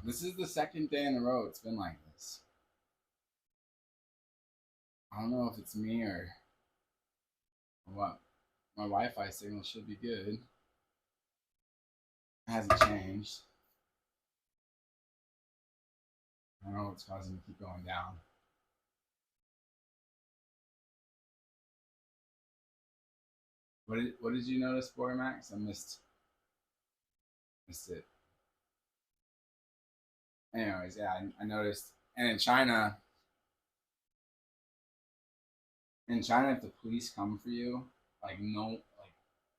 This is the second day in a row it's been like this. I don't know if it's me or what. My Wi-Fi signal should be good. It hasn't changed. I don't know what's causing it to keep going down. What did you notice, Boy Max? I missed it. Anyways, yeah, I noticed. And in China, if the police come for you, like no, like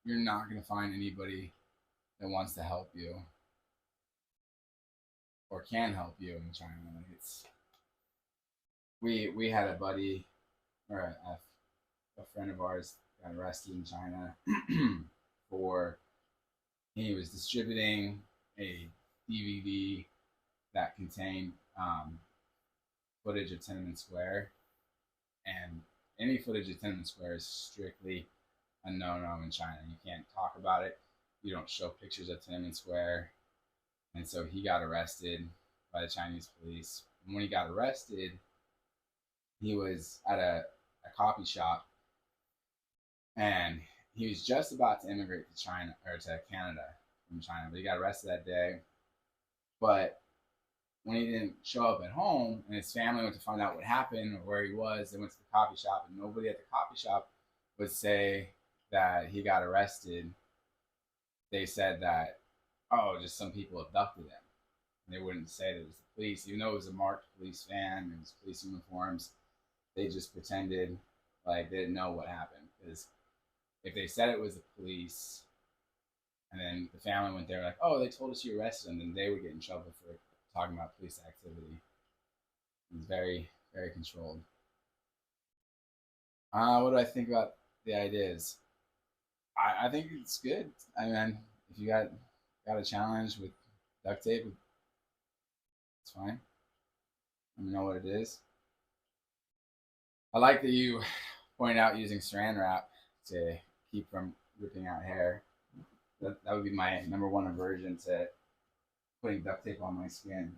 you're not gonna find anybody that wants to help you or can help you in China. Like we had a buddy or a friend of ours got arrested in China for he was distributing a DVD that contained footage of Tiananmen Square, and any footage of Tiananmen Square is strictly a no-no in China. You can't talk about it. You don't show pictures of Tiananmen Square, and so he got arrested by the Chinese police. And when he got arrested, he was at a coffee shop, and he was just about to immigrate to China or to Canada from China, but he got arrested that day. But when he didn't show up at home and his family went to find out what happened or where he was, they went to the coffee shop and nobody at the coffee shop would say that he got arrested. They said that, oh, just some people abducted him. And they wouldn't say that it was the police, even though it was a marked police van, it was police uniforms. They just pretended like they didn't know what happened. Because if they said it was the police, and then the family went there like, oh, they told us you arrested him, then they would get in trouble for talking about police activity. It's very, very controlled. What do I think about the ideas? I think it's good. I mean, if you got a challenge with duct tape, it's fine. Let me know what it is. I like that you point out using saran wrap to keep from ripping out hair. That would be my number one aversion to putting duct tape on my skin.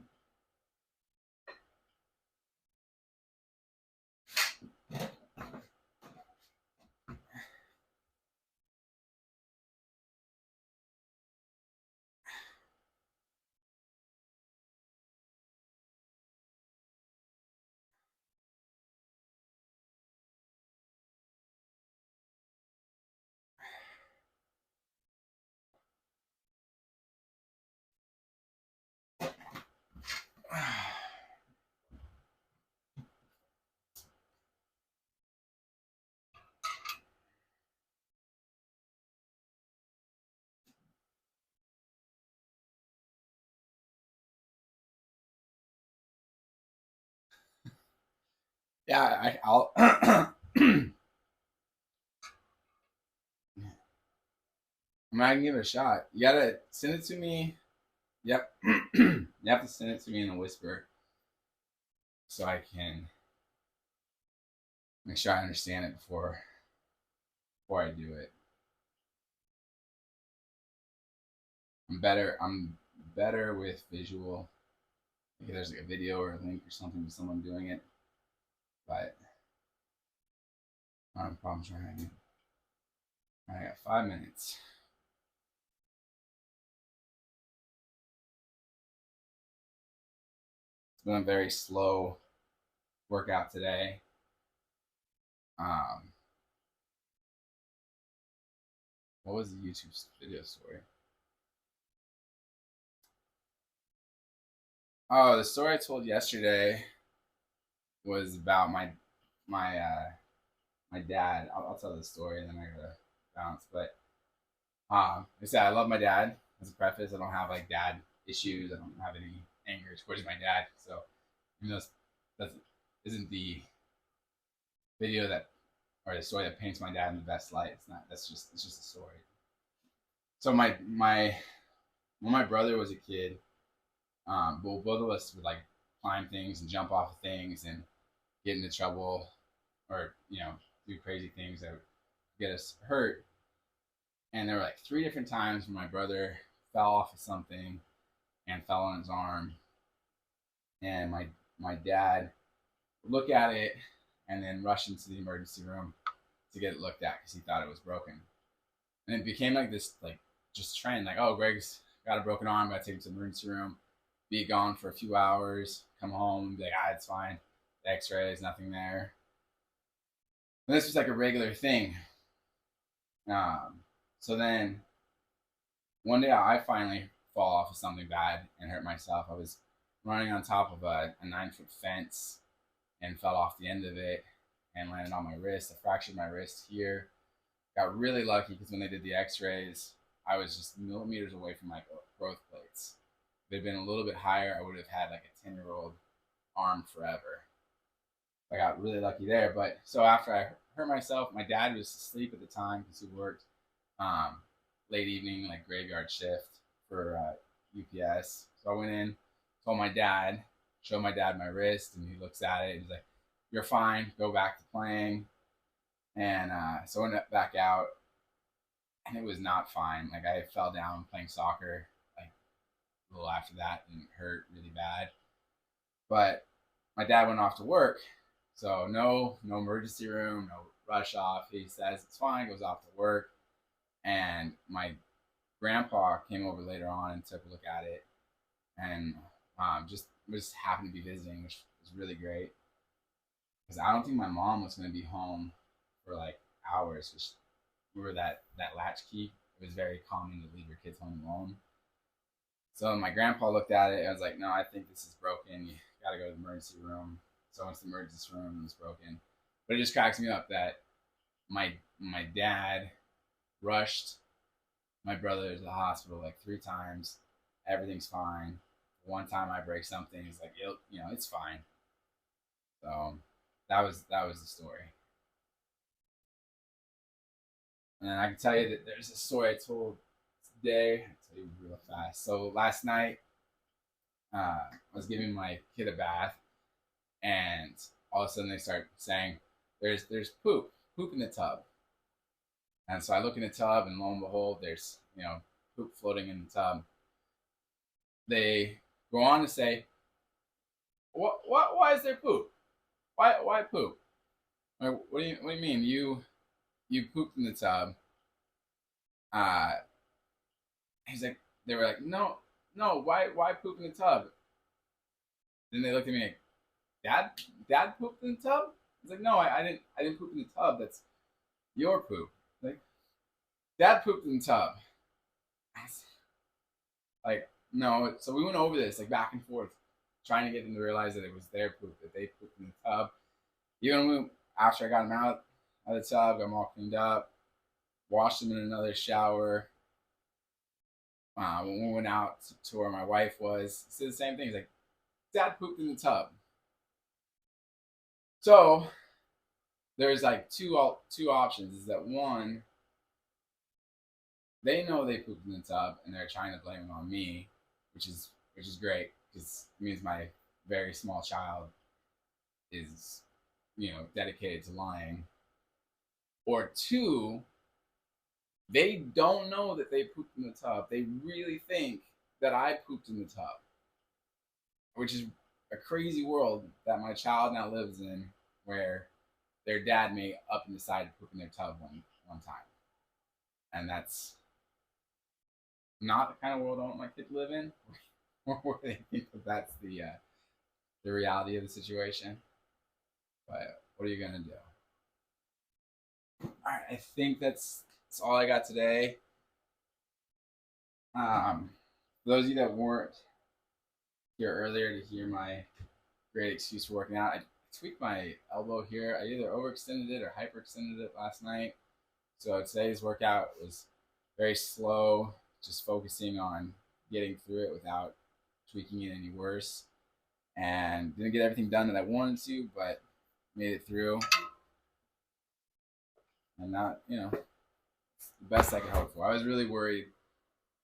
Yeah, I'll. I can give it a shot. You gotta send it to me. Yep. You have to send it to me in a whisper so I can make sure I understand it before I do it. I'm better with visual. Maybe there's like a video or a link or something with someone doing it, but I don't have problems trying it. I got 5 minutes. It's been a very slow workout today. Um, what was the YouTube video story? Oh, the story I told yesterday was about my my dad. I'll tell the story and then I gotta bounce. But like I said, I love my dad. As a preface, I don't have like dad issues. I don't have any anger towards my dad. So even though that isn't the video that or the story that paints my dad in the best light. It's not. It's just a story. So when my brother was a kid, well, both of us would like climb things and jump off of things and get into trouble, or do crazy things that would get us hurt. And there were like three different times when my brother fell off of something and fell on his arm and my dad would look at it and then rush into the emergency room to get it looked at because he thought it was broken. And it became like this, like just trend, like, oh, Greg's got a broken arm, gotta take him to the emergency room, be gone for a few hours, come home, be like, it's fine, the X-rays, nothing there. And this was like a regular thing. Um, so then one day I finally fall off of something bad and hurt myself. I was running on top of a 9-foot fence and fell off the end of it and landed on my wrist. I fractured my wrist here. Got really lucky because when they did the X-rays, I was just millimeters away from my growth plates. If it had been a little bit higher, I would have had like a 10-year-old arm forever. I got really lucky there. But so after I hurt myself, my dad was asleep at the time because he worked um, late evening, like graveyard shift for UPS. So I went in, told my dad, showed my dad my wrist, and he looks at it. And he's like, "You're fine. Go back to playing." And so I went back out, and it was not fine. Like I fell down playing soccer, like a little after that, and it hurt really bad. But my dad went off to work, so no emergency room, no rush off. He says it's fine, goes off to work, and my grandpa came over later on and took a look at it, and just happened to be visiting, which was really great because I don't think my mom was going to be home for like hours. Because we were that latchkey. It was very common to leave your kids home alone. So my grandpa looked at it and was like, "No, I think this is broken. You got to go to the emergency room." So I went to the emergency room and it was broken. But it just cracks me up that my dad rushed my brother to the hospital like 3 times. Everything's fine. One time I break something, he's like, it's fine. So that was the story. And I can tell you that there's a story I told today. I'll tell you real fast. So last night, I was giving my kid a bath, and all of a sudden they start saying, "There's poop in the tub." And so I look in the tub, and lo and behold, there's poop floating in the tub. They go on to say, "What? Why is there poop? Why poop? Like, what do you mean you pooped in the tub?" Uh, he's like, they were like, no, why poop in the tub? Then they looked at me like, dad pooped in the tub? I was like, no, I didn't poop in the tub. That's your poop. Like, dad pooped in the tub. Like, no. So we went over this like back and forth, trying to get them to realize that it was their poop, that they pooped in the tub. Even after I got them out of the tub, got them all cleaned up, washed them in another shower. When we went out to where my wife was, he said the same thing. He's like, "Dad pooped in the tub." So there's like two options. Is that one, they know they pooped in the tub and they're trying to blame it on me, which is great because it means my very small child is dedicated to lying. Or two, they don't know that they pooped in the tub. They really think that I pooped in the tub, which is a crazy world that my child now lives in, where their dad may up and decide to poop in their tub one time, and that's not the kind of world I want my kid to live in, where they think that that's the reality of the situation. But what are you gonna do? All right, I think that's all I got today. For those of you that weren't here earlier to hear my great excuse for working out, I tweaked my elbow here. I either overextended it or hyperextended it last night. So today's workout was very slow, just focusing on getting through it without tweaking it any worse. And didn't get everything done that I wanted to, but made it through. And not, the best I could hope for. I was really worried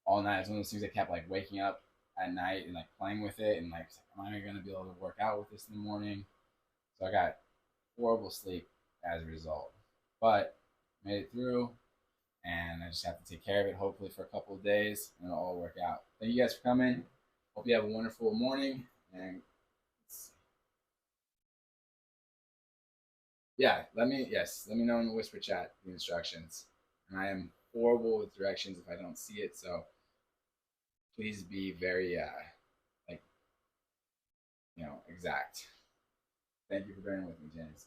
all night. It's one of those things I kept like waking up at night and like playing with it and like, am I going to be able to work out with this in the morning? So I got horrible sleep as a result. But made it through, and I just have to take care of it hopefully for a couple of days, and it'll all work out. Thank you guys for coming. Hope you have a wonderful morning, and Yeah, let me know in the whisper chat the instructions. And I am horrible with directions if I don't see it, so please be very like exact. Thank you for bearing with me, James.